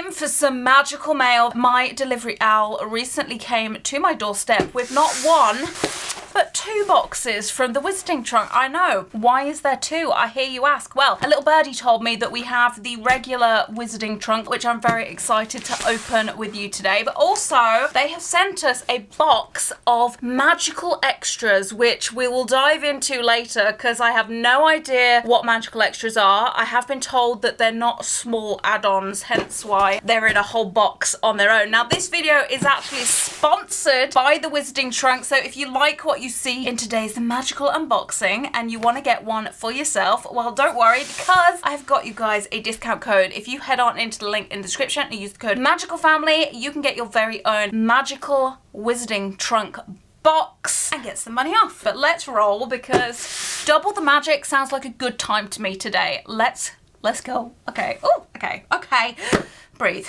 Time for some magical mail. My delivery owl recently came to my doorstep with not one, but 2 boxes from the Wizarding Trunk. I know. Why is there 2? I hear you ask. Well, a little birdie told me that we have the regular Wizarding Trunk, which I'm very excited to open with you today. But also, they have sent us a box of magical extras, which we will dive into later because I have no idea what magical extras are. I have been told that they're not small add-ons, hence why they're in a whole box on their own. Now, this video is actually sponsored by the Wizarding Trunk, so if you like what you see in today's magical unboxing and you want to get one for yourself, well, don't worry, because I've got you guys a discount code. If you head on into the link in the description and use the code MAGICALFAMILY, you can get your very own magical Wizarding Trunk box and get some money off. But let's roll, because double the magic sounds like a good time to me today. Let's go. Okay. Oh, okay. Breathe.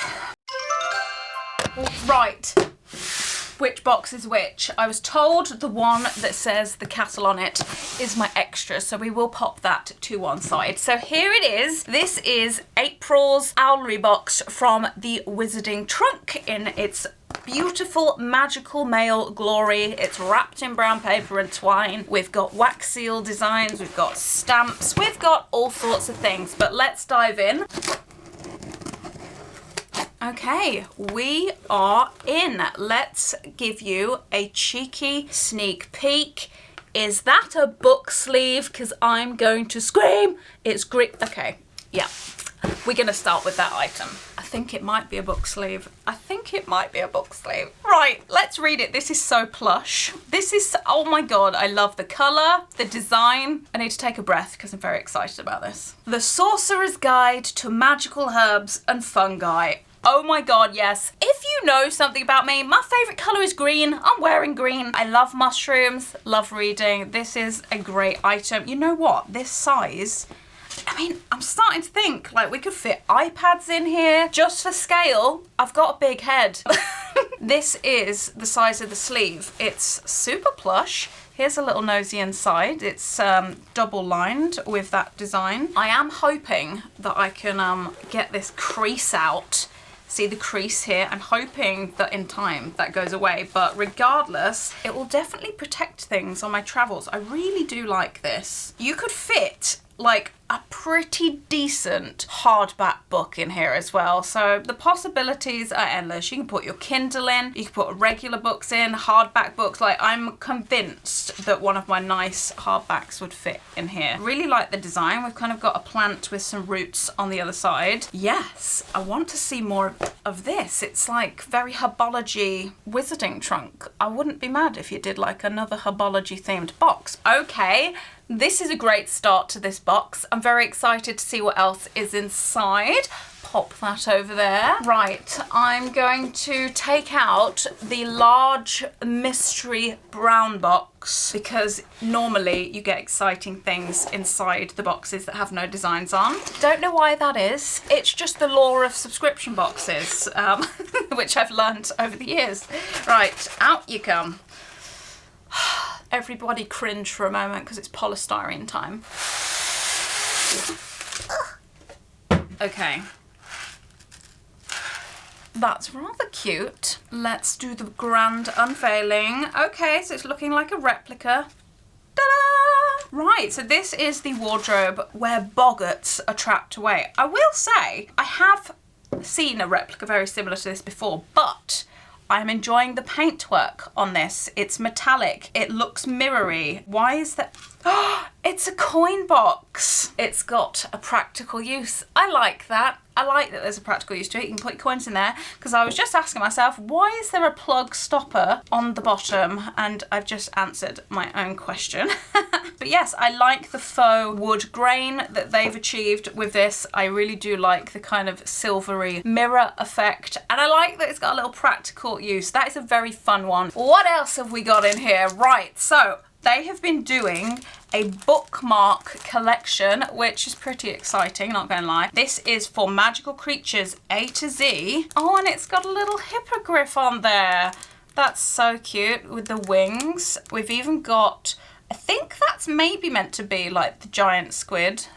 Right. Which box is which? I was told the one that says the cattle on it is my extra, so we will pop that to one side. So here it is. This is April's Owlery box from the Wizarding Trunk in its beautiful magical mail glory. It's wrapped in brown paper and twine. We've got wax seal designs, we've got stamps, we've got all sorts of things, but let's dive in. Okay, we are in. Let's give you a cheeky sneak peek. Is that a book sleeve? Because I'm going to scream. It's great. Okay, yeah. We're going to start with that item. I think it might be a book sleeve. Right, let's read it. This is so plush. This is, oh my God, I love the colour, the design. I need to take a breath because I'm very excited about this. The Sorcerer's Guide to Magical Herbs and Fungi. Oh my God, yes. If you know something about me, my favourite colour is green. I'm wearing green. I love mushrooms, love reading. This is a great item. You know what? This size, I mean, I'm starting to think like we could fit iPads in here. Just for scale, I've got a big head. This is the size of the sleeve. It's super plush. Here's a little nosy inside. It's double lined with that design. I am hoping that I can get this crease out. See the crease here? I'm hoping that in time that goes away, but regardless, it will definitely protect things on my travels. I really do like this. You could fit like a pretty decent hardback book in here as well. So the possibilities are endless. You can put your Kindle in, you can put regular books in, hardback books. Like, I'm convinced that one of my nice hardbacks would fit in here. Really like the design. We've kind of got a plant with some roots on the other side. Yes, I want to see more of this. It's like very herbology Wizarding Trunk. I wouldn't be mad if you did like another herbology themed box. Okay. This is a great start to this box. I'm very excited to see what else is inside. Pop that over there. Right, I'm going to take out the large mystery brown box because normally you get exciting things inside the boxes that have no designs on. Don't know why that is. It's just the law of subscription boxes, which I've learned over the years. Right, out you come. Everybody cringe for a moment because it's polystyrene time. Okay. That's rather cute. Let's do the grand unveiling. Okay, so it's looking like a replica. Ta-da! Right, so this is the wardrobe where boggarts are trapped away. I will say, I have seen a replica very similar to this before, but I'm enjoying the paintwork on this. It's metallic. It looks mirrory. Why is that? Oh, it's a coin box. It's got a practical use. I like that. I like that there's a practical use to it. You can put coins in there because I was just asking myself, why is there a plug stopper on the bottom? And I've just answered my own question. But yes, I like the faux wood grain that they've achieved with this. I really do like the kind of silvery mirror effect. And I like that it's got a little practical use. That is a very fun one. What else have we got in here? Right, so they have been doing a bookmark collection, which is pretty exciting, not gonna lie. This is for magical creatures A to Z. Oh, and it's got a little hippogriff on there. That's so cute with the wings. We've even got, I think that's maybe meant to be like the giant squid.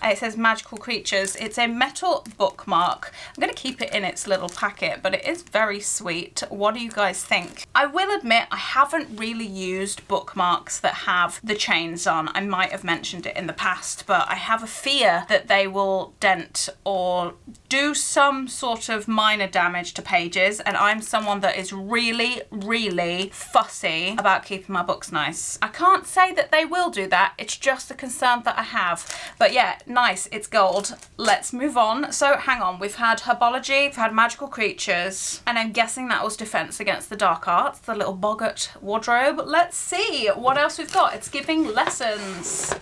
It says magical creatures. It's a metal bookmark. I'm going to keep it in its little packet, but it is very sweet. What do you guys think? I will admit I haven't really used bookmarks that have the chains on. I might have mentioned it in the past, but I have a fear that they will dent or do some sort of minor damage to pages, and I'm someone that is really, really fussy about keeping my books nice. I can't say that they will do that, it's just a concern that I have. But yeah, nice, it's gold. Let's move on. So hang on, we've had herbology, we've had magical creatures, and I'm guessing that was defense against the dark arts, the little boggart wardrobe. Let's see what else we've got. It's giving lessons.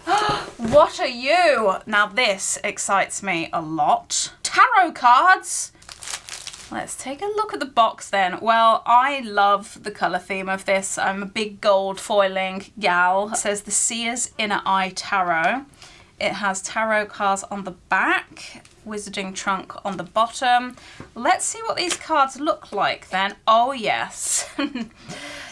What are you? Now this excites me a lot. Tarot cards. Let's take a look at the box then. Well, I love the colour theme of this. I'm a big gold foiling gal. It says the Seer's Inner Eye Tarot. It has tarot cards on the back, wizarding trunk on the bottom. Let's see what these cards look like then. Oh yes.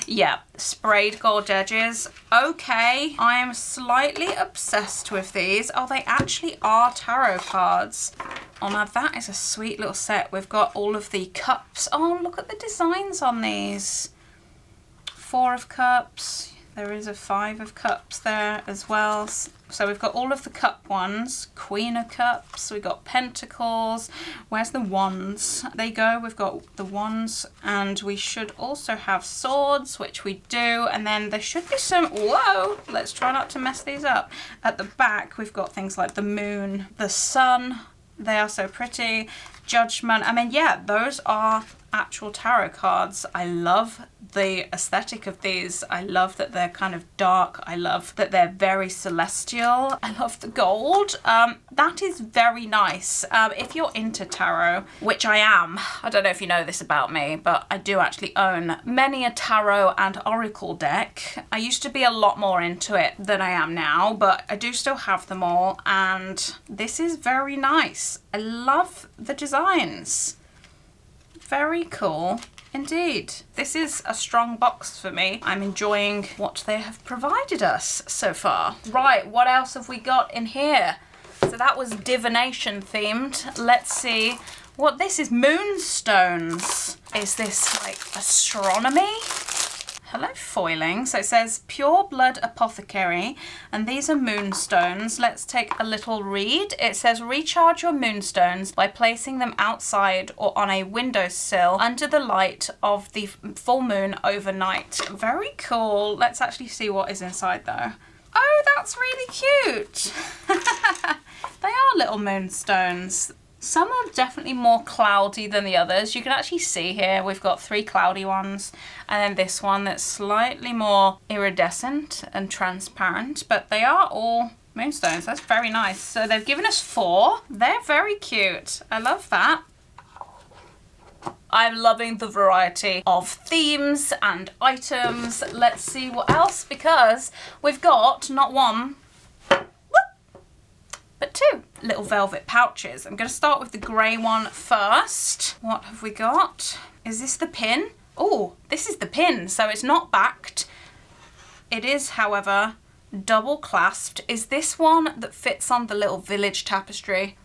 Yeah, sprayed gold edges. Okay, I am slightly obsessed with these. Oh, they actually are tarot cards. Oh, now that is a sweet little set. We've got all of the cups. Oh, look at the designs on these. 4 of cups. There is a 5 of cups there as well. So we've got all of the cup ones. Queen of Cups. We've got Pentacles. Where's the wands? There you go. We've got the wands. And we should also have swords, which we do. And then there should be some... Whoa! Let's try not to mess these up. At the back, we've got things like the moon, the sun. They are so pretty. Judgment. I mean, yeah, those are actual tarot cards. I love the aesthetic of these. I love that they're kind of dark. I love that they're very celestial. I love the gold. That is very nice. If you're into tarot, which I am, I don't know if you know this about me, but I do actually own many a tarot and oracle deck. I used to be a lot more into it than I am now, but I do still have them all, and this is very nice. I love the designs. Very cool indeed. This is a strong box for me. I'm enjoying what they have provided us so far. Right, what else have we got in here? So that was divination themed. Let's see what this is. Moonstones. Is this like astronomy? Hello, foiling. So it says Pure Blood Apothecary, and these are moonstones. Let's take a little read. It says recharge your moonstones by placing them outside or on a windowsill under the light of the full moon overnight. Very cool. Let's actually see what is inside though. Oh, that's really cute. They are little moonstones. Some are definitely more cloudy than the others. You can actually see here we've got 3 cloudy ones, and then this one that's slightly more iridescent and transparent, but they are all moonstones. That's very nice. So they've given us 4. They're very cute. I love that. I'm loving the variety of themes and items. Let's see what else, because we've got not 1, but 2 little velvet pouches. I'm going to start with the grey one first. What have we got? Is this the pin? Oh, this is the pin. So it's not backed. It is, however, double clasped. Is this one that fits on the little village tapestry?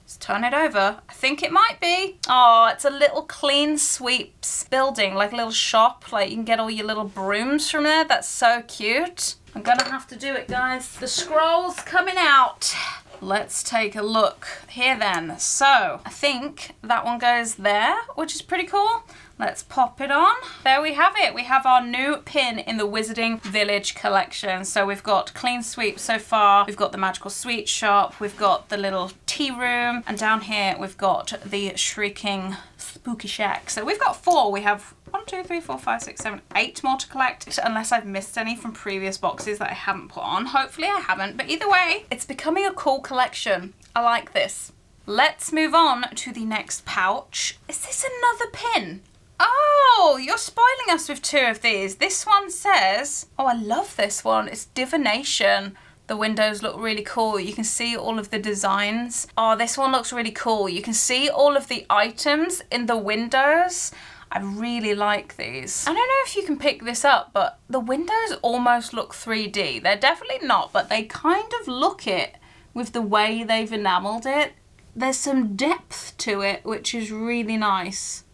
Let's turn it over. I think it might be. Oh, it's a little clean sweeps building, like a little shop. Like you can get all your little brooms from there. That's so cute. I'm gonna have to do it, guys. The scroll's coming out. Let's take a look here then. So I think that one goes there, which is pretty cool. Let's pop it on. There we have it. We have our new pin in the Wizarding Village collection. So we've got Clean Sweep so far. We've got the Magical Sweet Shop. We've got the little tea room. And down here we've got the Shrieking Spooky Shack. So we've got 4. We have 1, 2, 3, 4, 5, 6, 7, 8 more to collect, unless I've missed any from previous boxes that I haven't put on. Hopefully I haven't, but either way, it's becoming a cool collection. I like this. Let's move on to the next pouch. Is this another pin? Oh, you're spoiling us with 2 of these. This one says, oh, I love this one. It's divination. The windows look really cool. You can see all of the designs. Oh, this one looks really cool. You can see all of the items in the windows. I really like these. I don't know if you can pick this up, but the windows almost look 3D. They're definitely not, but they kind of look it with the way they've enameled it. There's some depth to it, which is really nice.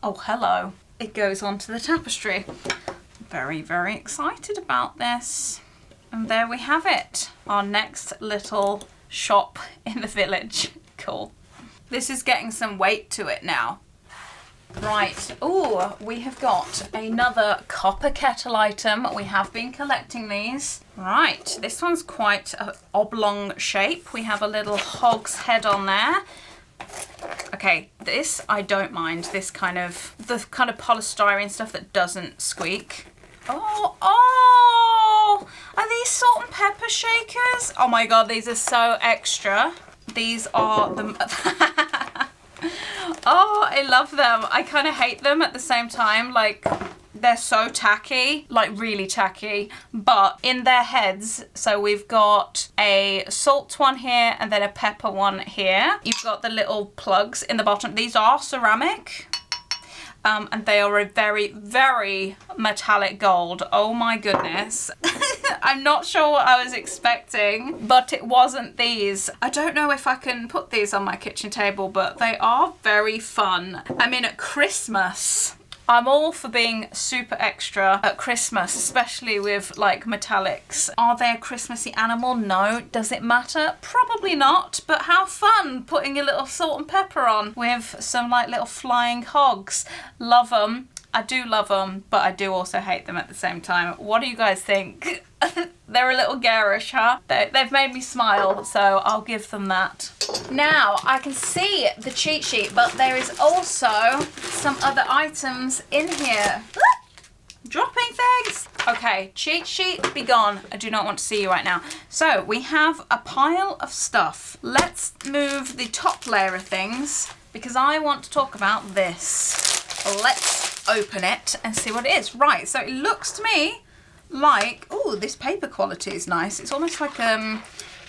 Oh, hello. It goes onto the tapestry. Very, very excited about this. And there we have it. Our next little shop in the village. Cool. This is getting some weight to it now. Right, oh, we have got another copper kettle item. We have been collecting these. Right, this one's quite an oblong shape. We have a little hog's head on there. Okay, this I don't mind. This kind of, the kind of polystyrene stuff that doesn't squeak. Oh, are these salt and pepper shakers? Oh my God, these are so extra. These are the... Oh, I love them. I kind of hate them at the same time. Like, they're so tacky, like really tacky, but in their heads. So we've got a salt one here and then a pepper one here. You've got the little plugs in the bottom. These are ceramic. And they are a very, very metallic gold. Oh my goodness. I'm not sure what I was expecting, but it wasn't these. I don't know if I can put these on my kitchen table, but they are very fun. I mean, at Christmas, I'm all for being super extra at Christmas, especially with like metallics. Are they a Christmassy animal? No. Does it matter? Probably not, but how fun putting a little salt and pepper on with some like little flying hogs. Love them. I do love them, but I do also hate them at the same time. What do you guys think? They're a little garish, huh? They've made me smile, so I'll give them that. Now, I can see the cheat sheet, but there is also some other items in here. Dropping things. Okay, cheat sheet, be gone. I do not want to see you right now. So, we have a pile of stuff. Let's move the top layer of things, because I want to talk about this. Let's open it and see what it is. Right, so it looks to me like, oh, this paper quality is nice. It's almost like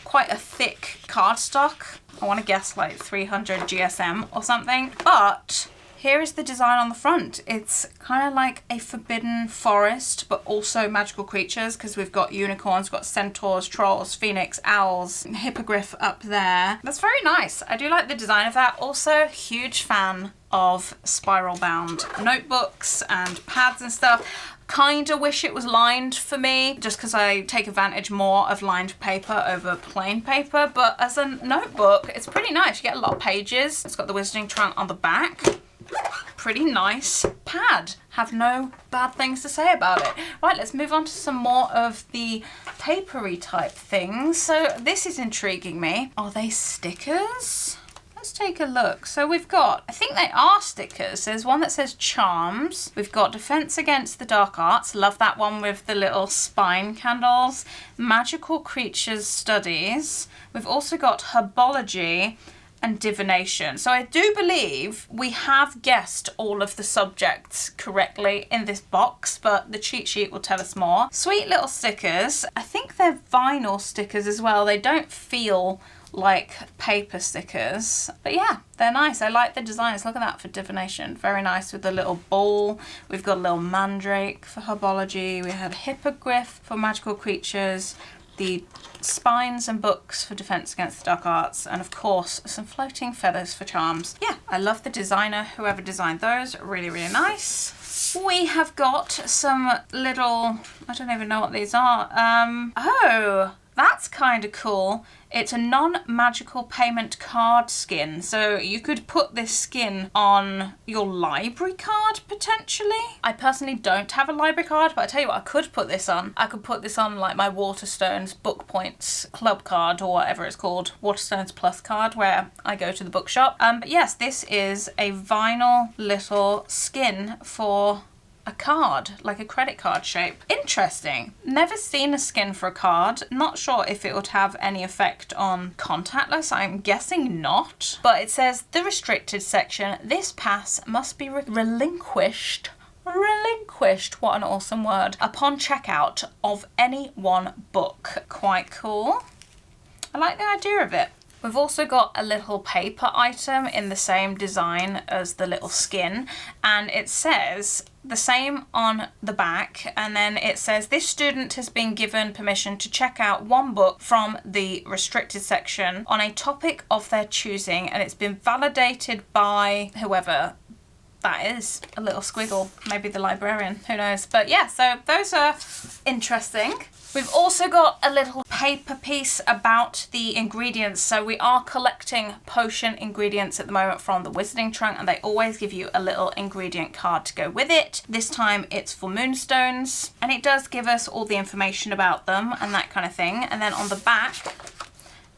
quite a thick cardstock. I want to guess like 300 GSM or something. But here is the design on the front. It's kind of like a forbidden forest, but also magical creatures, because we've got unicorns, we've got centaurs, trolls, phoenix, owls, and hippogriff up there. That's very nice. I do like the design of that. Also, huge fan of spiral bound notebooks and pads and stuff. Kind of wish it was lined for me, just because I take advantage more of lined paper over plain paper, but as a notebook, it's pretty nice. You get a lot of pages. It's got the Wizarding Trunk on the back. Pretty nice pad. Have no bad things to say about it. Right, let's move on to some more of the papery type things. So this is intriguing me. Are they stickers? Let's take a look. So we've got, I think they are stickers. There's one that says charms. We've got Defense Against the Dark Arts. Love that one with the little spine candles. Magical Creatures Studies. We've also got Herbology and Divination. So I do believe we have guessed all of the subjects correctly in this box, but the cheat sheet will tell us more. Sweet little stickers. I think they're vinyl stickers as well. They don't feel like paper stickers, but yeah, they're nice. I like the designs. Look at that for divination. Very nice with the little ball. We've got a little mandrake for herbology. We have hippogriff for magical creatures, the spines and books for Defense Against the Dark Arts, and of course some floating feathers for charms. Yeah, I love the designer, whoever designed those. Really, really nice. We have got some little, I don't even know what these are. Oh, that's kind of cool. It's a non-magical payment card skin. So you could put this skin on your library card, potentially. I personally don't have a library card, but I tell you what, I could put this on. I could put this on like my Waterstones Book Points Club card, or whatever it's called, Waterstones Plus card, where I go to the bookshop. But yes, this is a vinyl little skin for a card, like a credit card shape. Interesting. Never seen a skin for a card. Not sure if it would have any effect on contactless. I'm guessing not. But it says the restricted section. This pass must be relinquished. Relinquished, what an awesome word. Upon checkout of any one book. Quite cool. I like the idea of it. We've also got a little paper item in the same design as the little skin, and it says the same on the back, and then it says this student has been given permission to check out one book from the restricted section on a topic of their choosing, and it's been validated by whoever that is. A little squiggle, maybe the librarian, who knows. But yeah, so those are interesting. We've also got a little paper piece about the ingredients. So we are collecting potion ingredients at the moment from the Wizarding Trunk, and they always give you a little ingredient card to go with it. This time it's for moonstones, and it does give us all the information about them and that kind of thing. And then on the back,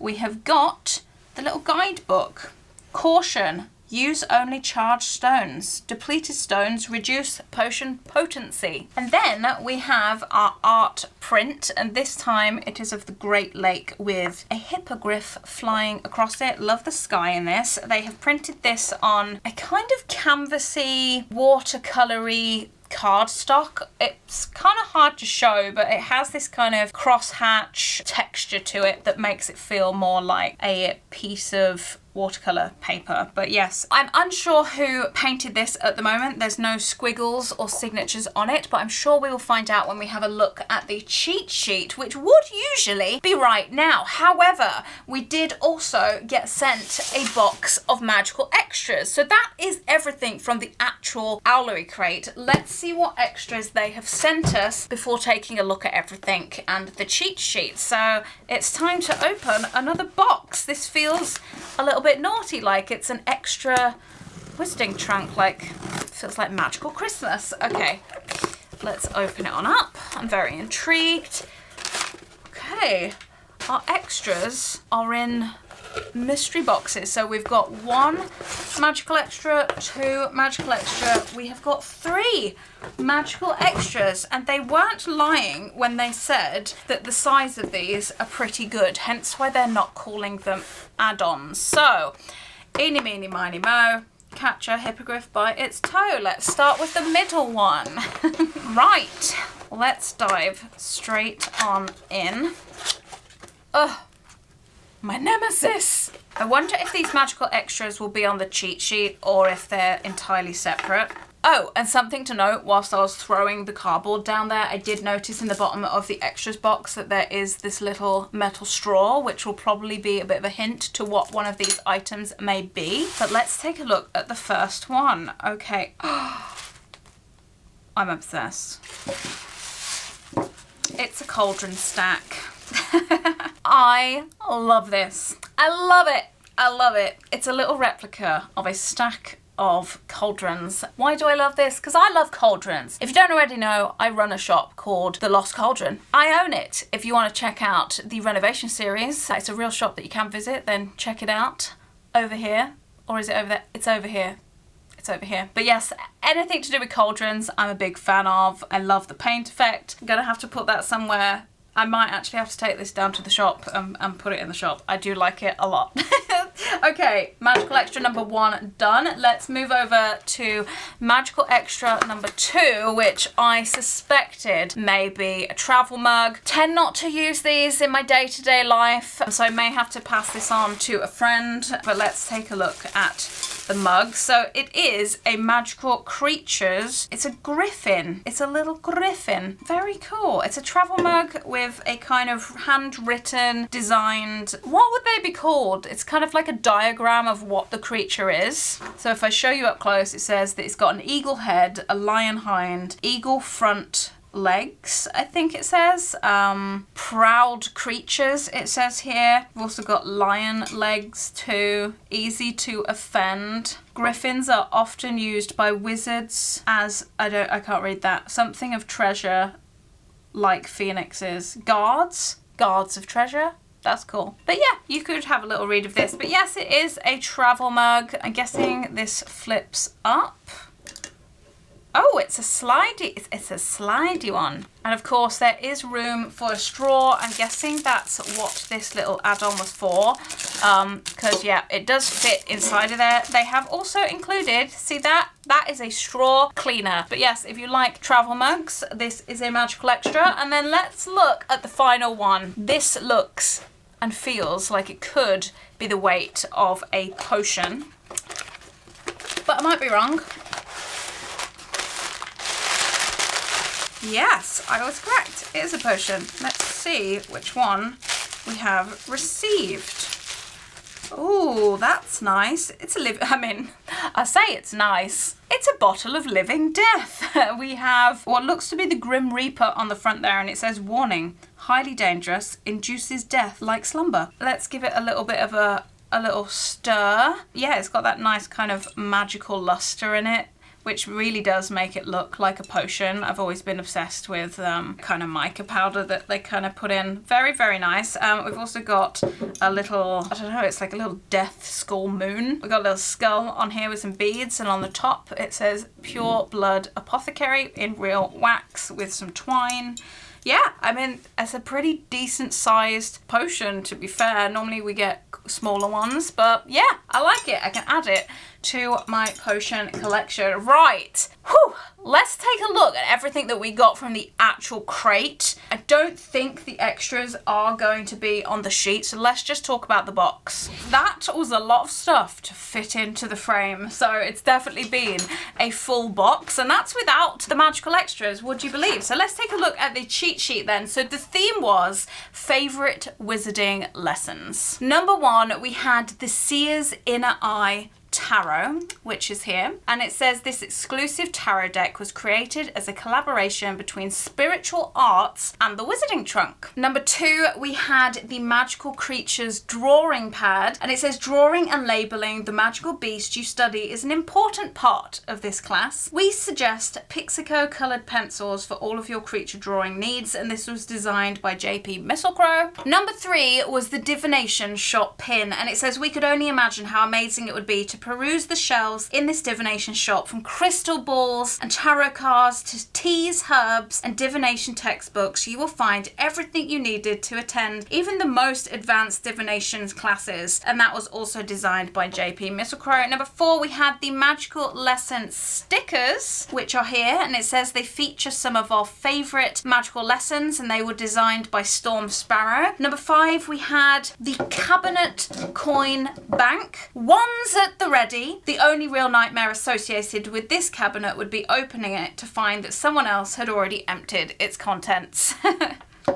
we have got the little guidebook. Caution. Use only charged stones. Depleted stones reduce potion potency. And then we have our art print, and this time it is of the Great Lake with a hippogriff flying across it. Love the sky in this. They have printed this on a kind of canvasy, watercolory cardstock. It's kind of hard to show, but it has this kind of crosshatch texture to it that makes it feel more like a piece of watercolor paper. But yes, I'm unsure who painted this at the moment. There's no squiggles or signatures on it, but I'm sure we will find out when we have a look at the cheat sheet, which would usually be right now. However, we did also get sent a box of magical extras. So that is everything from the actual Owlery crate. Let's see what extras they have sent us before taking a look at everything and the cheat sheet. So it's time to open another box. This feels a little bit naughty, like it's an extra Wizarding Trunk, like feels like magical Christmas. Okay, let's open it on up. I'm very intrigued. Okay, our extras are in mystery boxes. So we've got 1 magical extra, 2 magical extra, we have got 3 magical extras, and they weren't lying when they said that the size of these are pretty good, hence why they're not calling them add-ons. So, eeny, meeny, miny, mo, catch a hippogriff by its toe. Let's start with the middle one. Right, let's dive straight on in. Ugh. My nemesis! I wonder if these magical extras will be on the cheat sheet or if they're entirely separate. Oh, and something to note, whilst I was throwing the cardboard down there, I did notice in the bottom of the extras box that there is this little metal straw, which will probably be a bit of a hint to what one of these items may be. But let's take a look at the first one. Okay. I'm obsessed. It's a cauldron stack. I love this. I love it. I love it. It's a little replica of a stack of cauldrons. Why do I love this? Because I love cauldrons. If you don't already know, I run a shop called The Lost Cauldron. I own it. If you want to check out the renovation series, it's a real shop that you can visit, then check it out over here. Or is it over there? It's over here. It's over here. But yes, anything to do with cauldrons, I'm a big fan of. I love the paint effect. I'm gonna have to put that somewhere. I might actually have to take this down to the shop and put it in the shop. I do like it a lot. Okay, magical extra number 1 done. Let's move over to magical extra number 2, which I suspected may be a travel mug. Tend not to use these in my day-to-day life, so I may have to pass this on to a friend. But let's take a look at the mug. So it is a magical creatures. It's a griffin. It's a little griffin. Very cool. It's a travel mug with a kind of handwritten, designed, what would they be called? It's kind of like a diagram of what the creature is. So if I show you up close, it says that it's got an eagle head, a lion hind, eagle front legs, I think it says. Proud creatures, it says here. We've also got lion legs too. Easy to offend. Griffins are often used by wizards as, I can't read that. Something of treasure, like phoenixes. Guards of treasure. That's cool. But yeah, you could have a little read of this. But yes, it is a travel mug. I'm guessing this flips up. Oh, it's a slidey, it's a slidey one. And of course there is room for a straw. I'm guessing that's what this little add-on was for. Because yeah, it does fit inside of there. They have also included, see that? That is a straw cleaner. But yes, if you like travel mugs, this is a magical extra. And then let's look at the final one. This looks and feels like it could be the weight of a potion. But I might be wrong. Yes, I was correct. It is a potion. Let's see which one we have received. Oh, that's nice. It's I say it's nice. It's a bottle of living death. We have what looks to be the Grim Reaper on the front there, and it says, warning, highly dangerous, induces death like slumber. Let's give it a little bit of a little stir. Yeah, it's got that nice kind of magical luster in it, which really does make it look like a potion. I've always been obsessed with kind of mica powder that they kind of put in. Very, very nice. We've also got a little, I don't know, it's like a little death skull moon. We've got a little skull on here with some beads, and on the top it says Pure Blood Apothecary in real wax with some twine. Yeah, I mean, it's a pretty decent sized potion, to be fair. Normally we get smaller ones, but yeah, I like it. I can add it to my potion collection. Right, whew, let's take a look at everything that we got from the actual crate. I don't think the extras are going to be on the sheet, so let's just talk about the box. That was a lot of stuff to fit into the frame, so it's definitely been a full box, and that's without the magical extras, would you believe? So let's take a look at the cheat sheet then. So the theme was favourite wizarding lessons. Number 1, we had the Seer's Inner Eye Tarot, which is here, and it says this exclusive tarot deck was created as a collaboration between Spiritual Arts and the Wizarding Trunk. Number 2, we had the Magical Creatures drawing pad, and it says drawing and labeling the magical beast you study is an important part of this class. We suggest Pixico colored pencils for all of your creature drawing needs, and this was designed by JP Misselcrow. Number 3 was the Divination Shop pin, and it says we could only imagine how amazing it would be to peruse the shelves in this divination shop, from crystal balls and tarot cards to teas, herbs and divination textbooks. You will find everything you needed to attend even the most advanced divination classes, and that was also designed by JP Misselcrow. Number 4, we had the magical lesson stickers, which are here, and it says they feature some of our favourite magical lessons, and they were designed by Storm Sparrow. Number 5, we had the cabinet coin bank. One's at the ready. The only real nightmare associated with this cabinet would be opening it to find that someone else had already emptied its contents.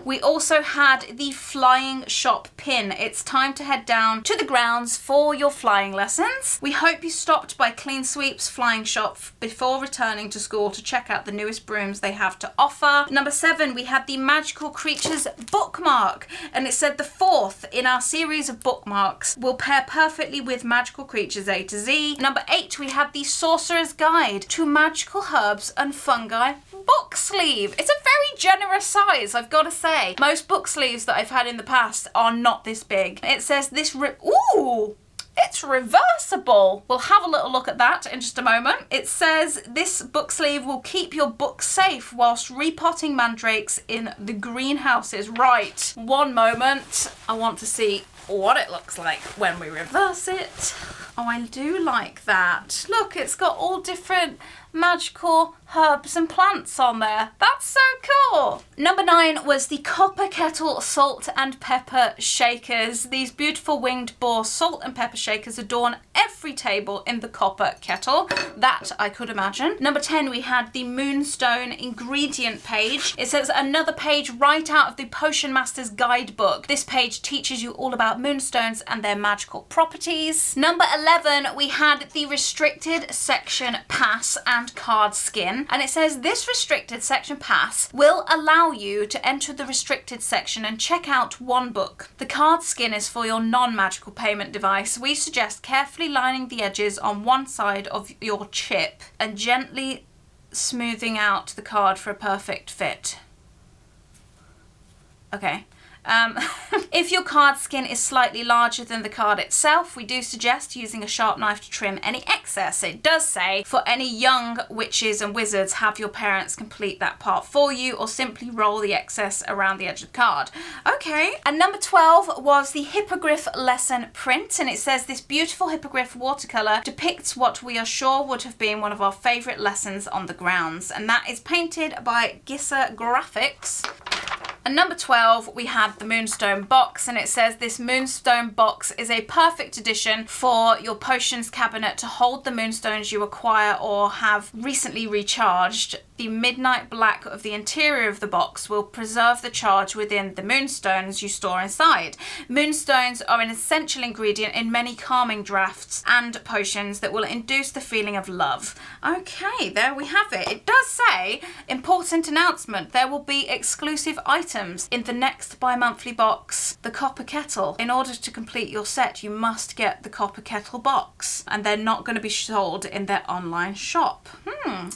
We also had the flying shop pin. It's time to head down to the grounds for your flying lessons. We hope you stopped by Clean Sweep's flying shop before returning to school to check out the newest brooms they have to offer. Number 7, we had the Magical Creatures bookmark, and it said the 4th in our series of bookmarks will pair perfectly with Magical Creatures A to Z. Number 8, we had the Sorcerer's Guide to Magical Herbs and Fungi book sleeve. It's a very generous size, I've got to say. Most book sleeves that I've had in the past are not this big. It says this ooh! It's reversible. We'll have a little look at that in just a moment. It says this book sleeve will keep your books safe whilst repotting mandrakes in the greenhouses. Right, one moment. I want to see what it looks like when we reverse it. Oh, I do like that. Look, it's got all different magical herbs and plants on there. That's so cool. Number 9 was the Copper Kettle Salt and Pepper Shakers. These beautiful winged boar salt and pepper shakers adorn every table in the copper kettle. That I could imagine. Number 10, we had the Moonstone ingredient page. It says another page right out of the Potion Master's guidebook. This page teaches you all about moonstones and their magical properties. Number 11, we had the restricted section pass and card skin, and it says this restricted section pass will allow you to enter the restricted section and check out one book. The card skin is for your non-magical payment device. We suggest carefully lining the edges on one side of your chip and gently smoothing out the card for a perfect fit. Okay. If your card skin is slightly larger than the card itself, we do suggest using a sharp knife to trim any excess. It does say for any young witches and wizards, have your parents complete that part for you, or simply roll the excess around the edge of the card. Okay, and number 12 was the Hippogriff lesson print, and it says this beautiful hippogriff watercolour depicts what we are sure would have been one of our favourite lessons on the grounds, and that is painted by Gissa Graphics. And number 12, we had the Moonstone box, and it says this Moonstone box is a perfect addition for your potions cabinet to hold the moonstones you acquire or have recently recharged. The midnight black of the interior of the box will preserve the charge within the moonstones you store inside. Moonstones are an essential ingredient in many calming drafts and potions that will induce the feeling of love. Okay, there we have it. It does say, important announcement, there will be exclusive items in the next bi-monthly box, the Copper Kettle. In order to complete your set, you must get the Copper Kettle box, and they're not going to be sold in their online shop.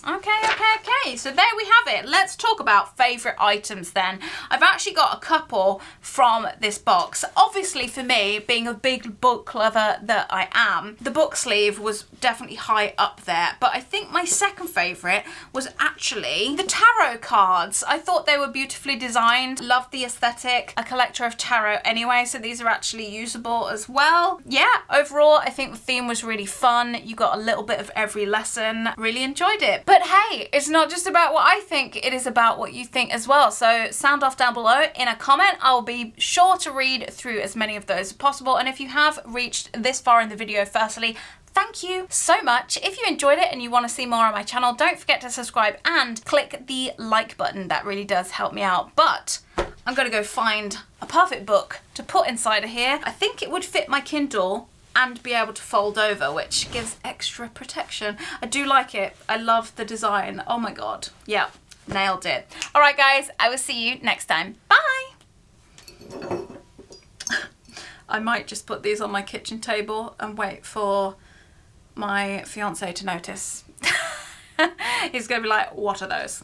Okay. So there we have it. Let's talk about favourite items then. I've actually got a couple from this box. Obviously for me, being a big book lover that I am, the book sleeve was definitely high up there. But I think my second favourite was actually the tarot cards. I thought they were beautifully designed. Loved the aesthetic. A collector of tarot anyway, so these are actually usable as well. Yeah, overall I think the theme was really fun. You got a little bit of every lesson. Really enjoyed it. But hey, it's not just about what I think, it is about what you think as well. So sound off down below in a comment. I'll be sure to read through as many of those as possible. And if you have reached this far in the video, firstly, thank you so much. If you enjoyed it and you want to see more on my channel, don't forget to subscribe and click the like button. That really does help me out. But I'm gonna go find a perfect book to put inside of here. I think it would fit my Kindle and be able to fold over, which gives extra protection. I do like it. I love the design. Oh my God. Yeah, nailed it. All right, guys, I will see you next time. Bye. I might just put these on my kitchen table and wait for my fiance to notice. He's gonna be like, what are those?